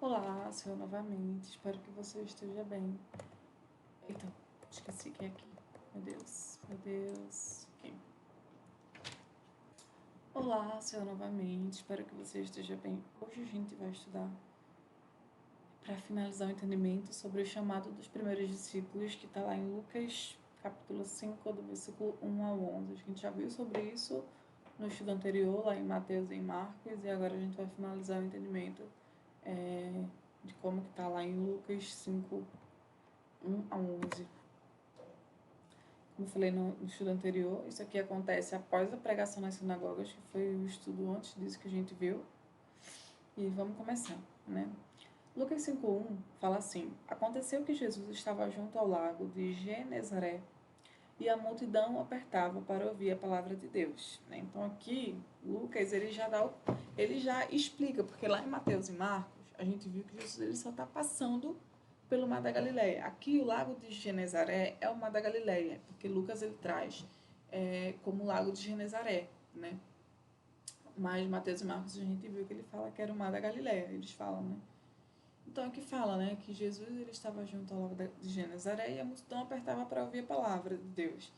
Olá, sou eu novamente. Espero que você esteja bem. Eita, esqueci que é aqui. Meu Deus, meu Deus. Aqui. Olá, sou eu novamente. Espero que você esteja bem. Hoje a gente vai estudar para finalizar o entendimento sobre o chamado dos primeiros discípulos, que está lá em Lucas, capítulo 5, do versículo 1 ao 11. A gente já viu sobre isso no estudo anterior, lá em Mateus e em Marcos, e agora a gente vai finalizar o entendimento de como que está lá em Lucas 5, 1 a 11. Como eu falei no estudo anterior, isso aqui acontece após a pregação nas sinagogas, que foi o estudo antes disso que a gente viu. E vamos começar, né? Lucas 5:1 fala assim: Aconteceu que Jesus estava junto ao lago de Genezaré e a multidão o apertava para ouvir a palavra de Deus. Né? Então aqui, Lucas, ele já explica, porque lá em Mateus e Marcos, a gente viu que Jesus ele só está passando pelo Mar da Galileia. Aqui o lago de Genezaré é o Mar da Galileia, porque Lucas ele traz como o lago de Genezaré, né? Mas Mateus e Marcos a gente viu que ele fala que era o Mar da Galileia, eles falam, né? Então aqui fala, né, que Jesus ele estava junto ao lago de Genezaré e a multidão apertava para ouvir a palavra de Deus.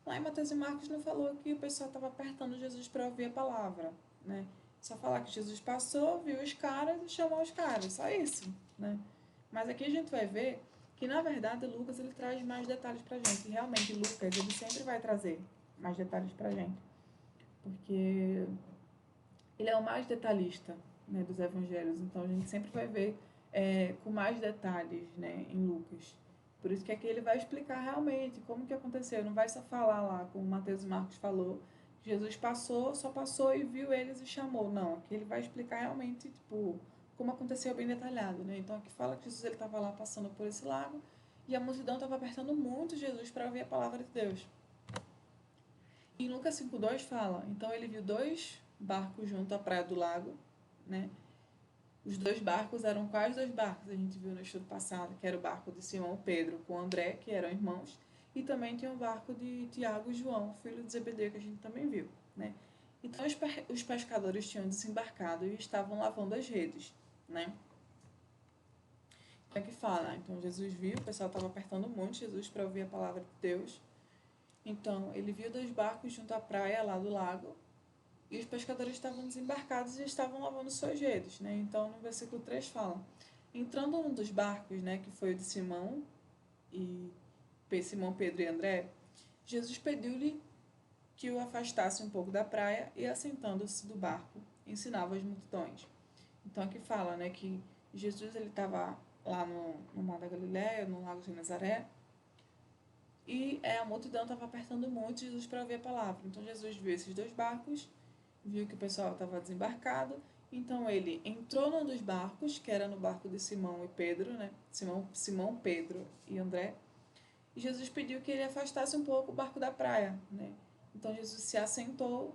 Lá em Mateus e Marcos não falou que o pessoal estava apertando Jesus para ouvir a palavra, né? Só falar que Jesus passou, viu os caras e chamou os caras, só isso, né? Mas aqui a gente vai ver que, na verdade, Lucas ele traz mais detalhes pra gente. E realmente, Lucas ele sempre vai trazer mais detalhes pra gente. Porque ele é o mais detalhista, né, dos evangelhos. Então, a gente sempre vai ver com mais detalhes, né, em Lucas. Por isso que aqui ele vai explicar realmente como que aconteceu. Não vai só falar lá, como Mateus e Marcos falou, Jesus passou, só passou e viu eles e chamou. Não, aqui ele vai explicar realmente, tipo, como aconteceu bem detalhado, né? Então aqui fala que Jesus ele estava lá passando por esse lago e a multidão estava apertando muito Jesus para ouvir a palavra de Deus. Em Lucas 5:2 fala, então ele viu dois barcos junto à praia do lago, né? Os dois barcos eram quais dois barcos? A gente viu no estudo passado, que era o barco de Simão e Pedro com André, que eram irmãos, e também tinha o barco de Tiago e João, filho de Zebedeu, que a gente também viu, né? Então os pescadores tinham desembarcado e estavam lavando as redes, né? É que fala, então Jesus viu, o pessoal estava apertando muito Jesus para ouvir a palavra de Deus. Então ele viu dois barcos junto à praia lá do lago, e os pescadores estavam desembarcados e estavam lavando suas redes, né? Então, no versículo 3 fala: Entrando num dos barcos, né, que foi o de Simão, Simão, Pedro e André, Jesus pediu-lhe que o afastasse um pouco da praia e, assentando-se do barco, ensinava as multidões. Então, aqui fala, né, que Jesus ele estava lá no Mar da Galileia, no Lago de Nazaré, e a multidão estava apertando muito Jesus para ouvir a palavra. Então, Jesus viu esses dois barcos, viu que o pessoal estava desembarcado, então ele entrou num dos barcos, que era no barco de Simão e Pedro, né? Simão, Pedro e André, e Jesus pediu que ele afastasse um pouco o barco da praia, né? Então Jesus se assentou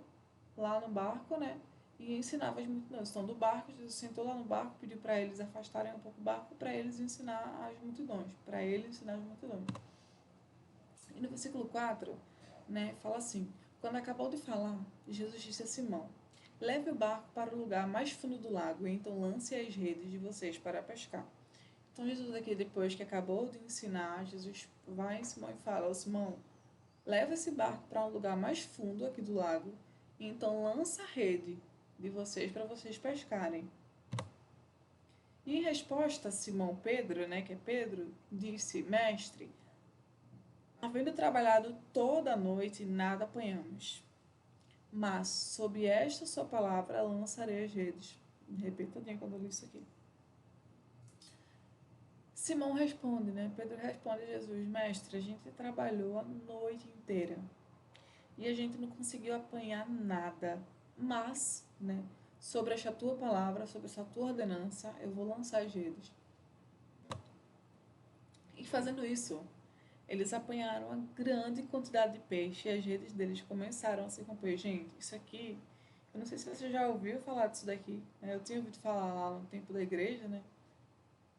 lá no barco, né? E ensinava as multidões. Então do barco, Jesus sentou lá no barco, pediu para eles afastarem um pouco o barco para eles ensinar as multidões, para ele ensinar as multidões. E no versículo 4, né, fala assim: Quando acabou de falar, Jesus disse a Simão: Leve o barco para o lugar mais fundo do lago e então lance as redes de vocês para pescar. Então Jesus aqui, depois que acabou de ensinar, Jesus vai em Simão e fala: Simão, leva esse barco para um lugar mais fundo aqui do lago e então lança a rede de vocês para vocês pescarem. E em resposta, Simão Pedro, né, que é Pedro, disse: Mestre, havendo trabalhado toda a noite, nada apanhamos. Mas, sob esta sua palavra, lançarei as redes. Repita todinho quando eu li isso aqui. Simão responde, né? Pedro responde a Jesus: Mestre, a gente trabalhou a noite inteira e a gente não conseguiu apanhar nada. Mas, né? Sobre esta tua palavra, sobre essa tua ordenança, eu vou lançar as redes. E fazendo isso, eles apanharam uma grande quantidade de peixe e as redes deles começaram a se romper. Gente, isso aqui, eu não sei se você já ouviu falar disso daqui, né? Eu tinha ouvido falar lá no tempo da igreja, né?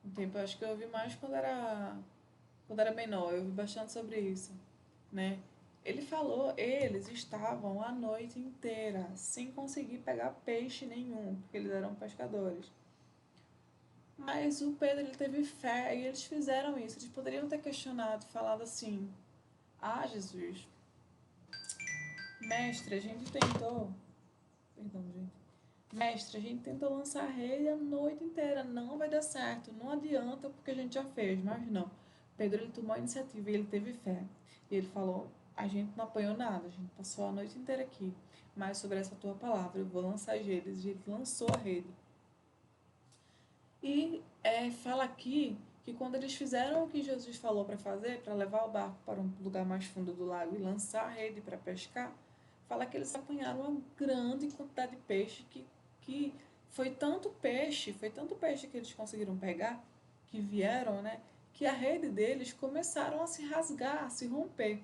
No tempo, acho que eu ouvi mais quando era menor, eu ouvi bastante sobre isso, né? Ele falou, eles estavam a noite inteira sem conseguir pegar peixe nenhum, porque eles eram pescadores. Mas o Pedro, ele teve fé e eles fizeram isso. Eles poderiam ter questionado, falado assim: Ah, Jesus, mestre, a gente tentou. Perdão, gente. Mestre, a gente tentou lançar a rede a noite inteira, não vai dar certo, não adianta porque a gente já fez, mas não. Pedro, ele tomou a iniciativa e ele teve fé. E ele falou: A gente não apanhou nada, a gente passou a noite inteira aqui, mas sobre essa tua palavra eu vou lançar as redes. E ele lançou a rede. E fala aqui que quando eles fizeram o que Jesus falou para fazer, para levar o barco para um lugar mais fundo do lago e lançar a rede para pescar, fala que eles apanharam uma grande quantidade de peixe que foi tanto peixe que eles conseguiram pegar, que vieram, né, que a rede deles começaram a se rasgar, a se romper.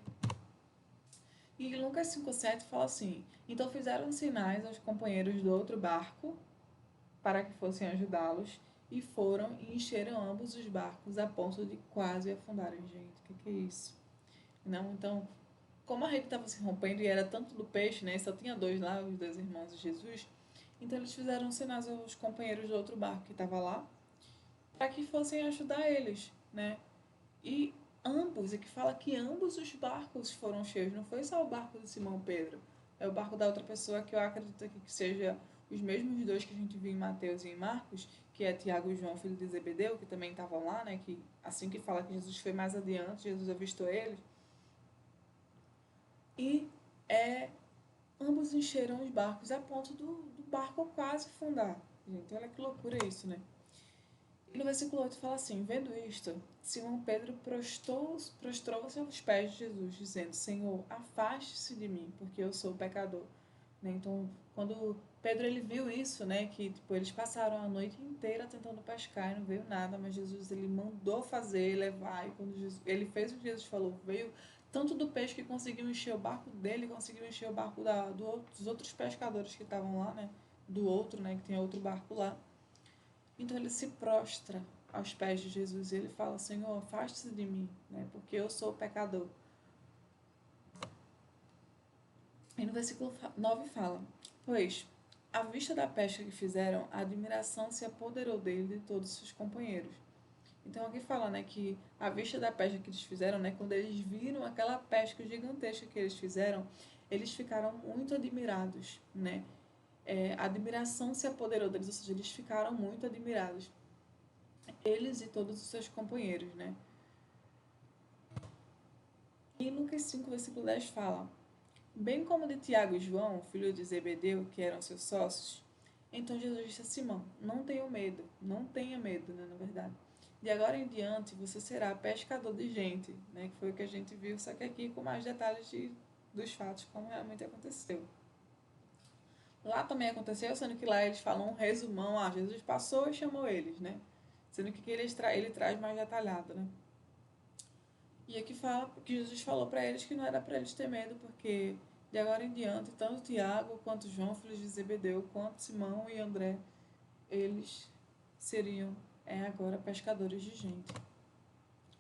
E Lucas 5,7 fala assim: Então fizeram sinais aos companheiros do outro barco para que fossem ajudá-los, e foram e encheram ambos os barcos a ponto de quase afundarem. Gente, o que é isso? Não, então, como a rede estava se rompendo e era tanto do peixe, né? Só tinha dois lá, os dois irmãos de Jesus. Então eles fizeram sinais aos companheiros do outro barco que estava lá, para que fossem ajudar eles, né? E ambos, é que fala que ambos os barcos foram cheios, não foi só o barco de Simão Pedro, é o barco da outra pessoa que eu acredito que seja os mesmos dois que a gente viu em Mateus e em Marcos, que é Tiago e João, filho de Zebedeu, que também estavam lá, né? Que assim que fala que Jesus foi mais adiante, Jesus avistou eles. E é, ambos encheram os barcos a ponto do barco quase afundar. Gente, olha que loucura isso, né? E no versículo 8 fala assim: Vendo isto, Simão Pedro prostrou-se aos pés de Jesus, dizendo: Senhor, afaste-se de mim, porque eu sou pecador. Né? Então, quando Pedro ele viu isso, né, que tipo, eles passaram a noite inteira tentando pescar e não veio nada, mas Jesus ele mandou fazer, levar, e quando Jesus, ele fez o que Jesus falou, veio tanto do peixe que conseguiu encher o barco dele, conseguiu encher o barco dos outros pescadores que estavam lá, né, do outro, né, que tem outro barco lá. Então ele se prostra aos pés de Jesus e ele fala: Senhor, afaste-se de mim, né, porque eu sou pecador. E no versículo 9 fala: Pois, à vista da pesca que fizeram, a admiração se apoderou dele e de todos os seus companheiros. Então aqui fala, né, que à vista da pesca que eles fizeram, né, quando eles viram aquela pesca gigantesca que eles fizeram, eles ficaram muito admirados, né? A admiração se apoderou deles, ou seja, eles ficaram muito admirados. Eles e todos os seus companheiros, né? E Lucas 5, versículo 10 fala: Bem como de Tiago e João, filho de Zebedeu, que eram seus sócios, então Jesus disse a Simão: Não tenha medo, não tenha medo, né, na verdade. De agora em diante você será pescador de gente, né, que foi o que a gente viu, só que aqui com mais detalhes dos fatos, como realmente aconteceu. Lá também aconteceu, sendo que lá eles falam um resumão: Jesus passou e chamou eles, né? Sendo que ele traz mais detalhado, né? E aqui fala que Jesus falou para eles que não era para eles ter medo, porque de agora em diante, tanto Tiago quanto João, filhos de Zebedeu, quanto Simão e André, eles seriam agora pescadores de gente.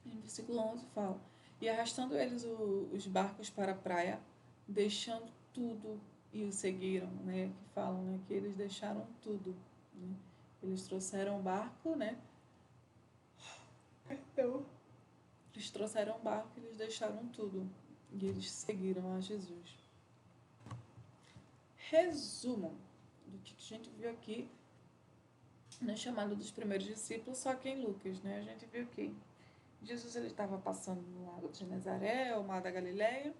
E no versículo 11 fala: E arrastando eles os barcos para a praia, deixando tudo, e o seguiram, né? Que falam, né? Que eles deixaram tudo, né? Eles trouxeram o barco, né? Eu Eles trouxeram um barco e eles deixaram tudo. E eles seguiram a Jesus. Resumo do que a gente viu aqui na chamada dos primeiros discípulos, só que em Lucas, né? A gente viu que Jesus ele estava passando no lago de Genezaré, o mar da Galileia,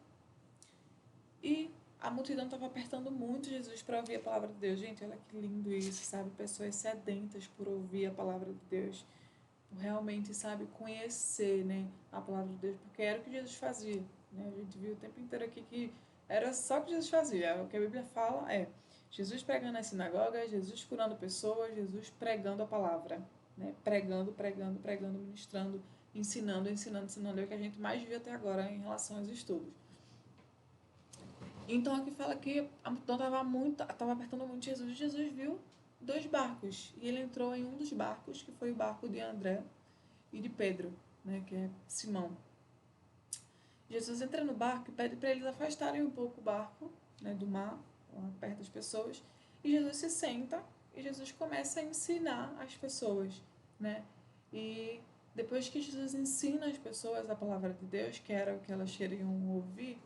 e a multidão estava apertando muito Jesus para ouvir a palavra de Deus. Gente, olha que lindo isso, sabe? Pessoas sedentas por ouvir a palavra de Deus, por realmente, sabe, conhecer, né, a palavra de Deus, porque era o que Jesus fazia, né? A gente viu o tempo inteiro aqui que era só o que Jesus fazia. O que a Bíblia fala é Jesus pregando nas sinagogas, Jesus curando pessoas, Jesus pregando a palavra, né? Pregando, pregando, pregando, ministrando, ensinando, ensinando, ensinando. É o que a gente mais viu até agora em relação aos estudos. Então aqui fala que a multidão estava apertando muito Jesus. E Jesus viu dois barcos e ele entrou em um dos barcos, que foi o barco de André e de Pedro, né, que é Simão. Jesus entra no barco e pede para eles afastarem um pouco o barco, né, do mar, lá perto das pessoas, e Jesus se senta e Jesus começa a ensinar as pessoas, né? E depois que Jesus ensina as pessoas a palavra de Deus, que era o que elas queriam ouvir,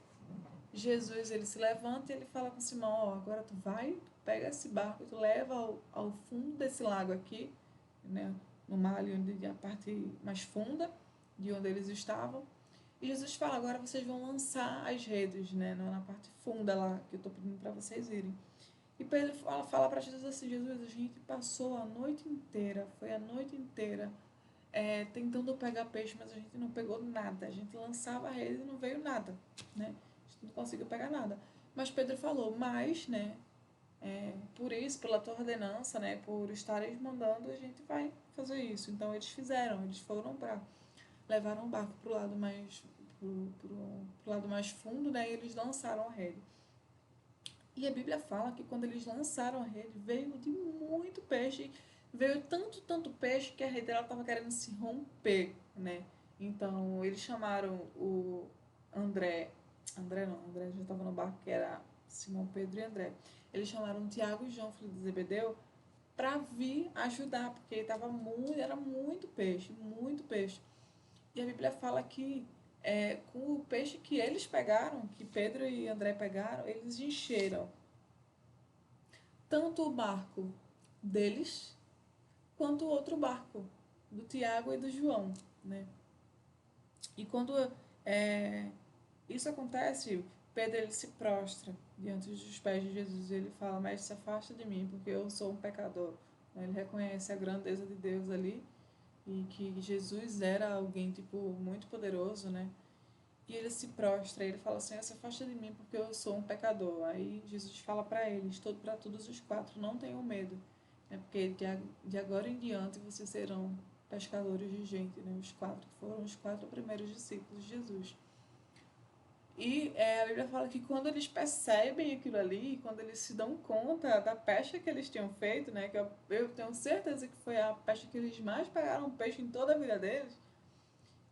Jesus, ele se levanta e ele fala com Simão, ó, agora tu vai, tu pega esse barco e tu leva ao fundo desse lago aqui, né, no mar ali onde a parte mais funda de onde eles estavam. E Jesus fala, agora vocês vão lançar as redes, né, na parte funda lá que eu tô pedindo para vocês irem. E Pedro fala para Jesus assim, Jesus, a gente passou a noite inteira, foi a noite inteira tentando pegar peixe, mas a gente não pegou nada. A gente lançava a rede e não veio nada, né? A gente não conseguiu pegar nada. Mas Pedro falou, mas, né, por isso, pela tua ordenança, né, por estares mandando, a gente vai fazer isso. Então eles fizeram, eles foram para levaram o barco pro lado mais pro lado mais fundo, né, e eles lançaram a rede. E a Bíblia fala que quando eles lançaram a rede, veio de muito peixe, veio tanto peixe que a rede estava querendo se romper, né? Então eles chamaram o André não, André já estava no barco, que era Simão, Pedro e André. Eles chamaram Tiago e João, filho de Zebedeu, para vir ajudar, porque era muito peixe, muito peixe. E a Bíblia fala que com o peixe que eles pegaram, que Pedro e André pegaram, eles encheram tanto o barco deles quanto o outro barco do Tiago e do João, né? E quando é, isso acontece, Pedro ele se prostra diante dos pés de Jesus e ele fala: Mestre, se afasta de mim, porque eu sou um pecador. Ele reconhece a grandeza de Deus ali e que Jesus era alguém tipo muito poderoso, né? E ele se prostra, ele fala assim: se afasta de mim porque eu sou um pecador. Aí Jesus fala para eles, para todos os quatro, não tenham medo, né? Porque de agora em diante vocês serão pescadores de gente, né? Os quatro foram os quatro primeiros discípulos de Jesus. E a Bíblia fala que quando eles percebem aquilo ali, quando eles se dão conta da pesca que eles tinham feito, né? Que eu tenho certeza que foi a pesca que eles mais pegaram peixe em toda a vida deles,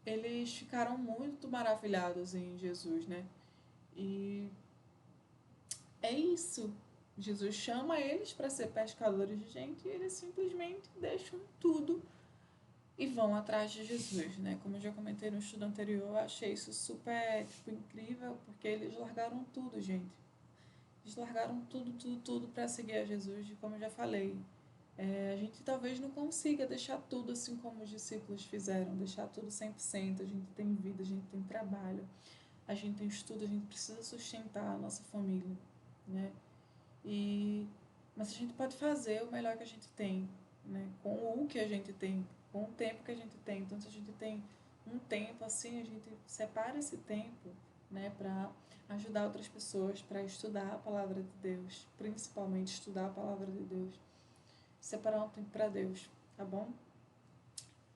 eles ficaram muito maravilhados em Jesus, né? E é isso. Jesus chama eles para ser pescadores de gente e eles simplesmente deixam tudo e vão atrás de Jesus, né? Como eu já comentei no estudo anterior, eu achei isso super incrível porque eles largaram tudo, gente. Eles largaram tudo para seguir a Jesus e como eu já falei, a gente talvez não consiga deixar tudo assim como os discípulos fizeram, deixar tudo 100%. A gente tem vida, a gente tem trabalho, a gente tem estudo, a gente precisa sustentar a nossa família, né? E mas a gente pode fazer o melhor que a gente tem, né? Com o que a gente tem, com o tempo que a gente tem. Então, se a gente tem um tempo assim, a gente separa esse tempo, né, para ajudar outras pessoas, para estudar a palavra de Deus, principalmente estudar a palavra de Deus. Separar um tempo para Deus, tá bom?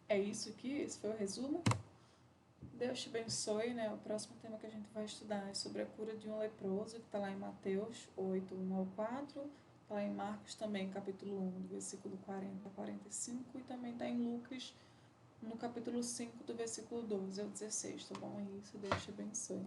É isso aqui, esse foi o resumo. Deus te abençoe, né? O próximo tema que a gente vai estudar é sobre a cura de um leproso, que está lá em Mateus 8, 1 ao 4, está lá em Marcos também, capítulo 1, do versículo 40 a 45, e também está em Lucas, no capítulo 5, do versículo 12 ao 16, tá bom? É isso, Deus te abençoe.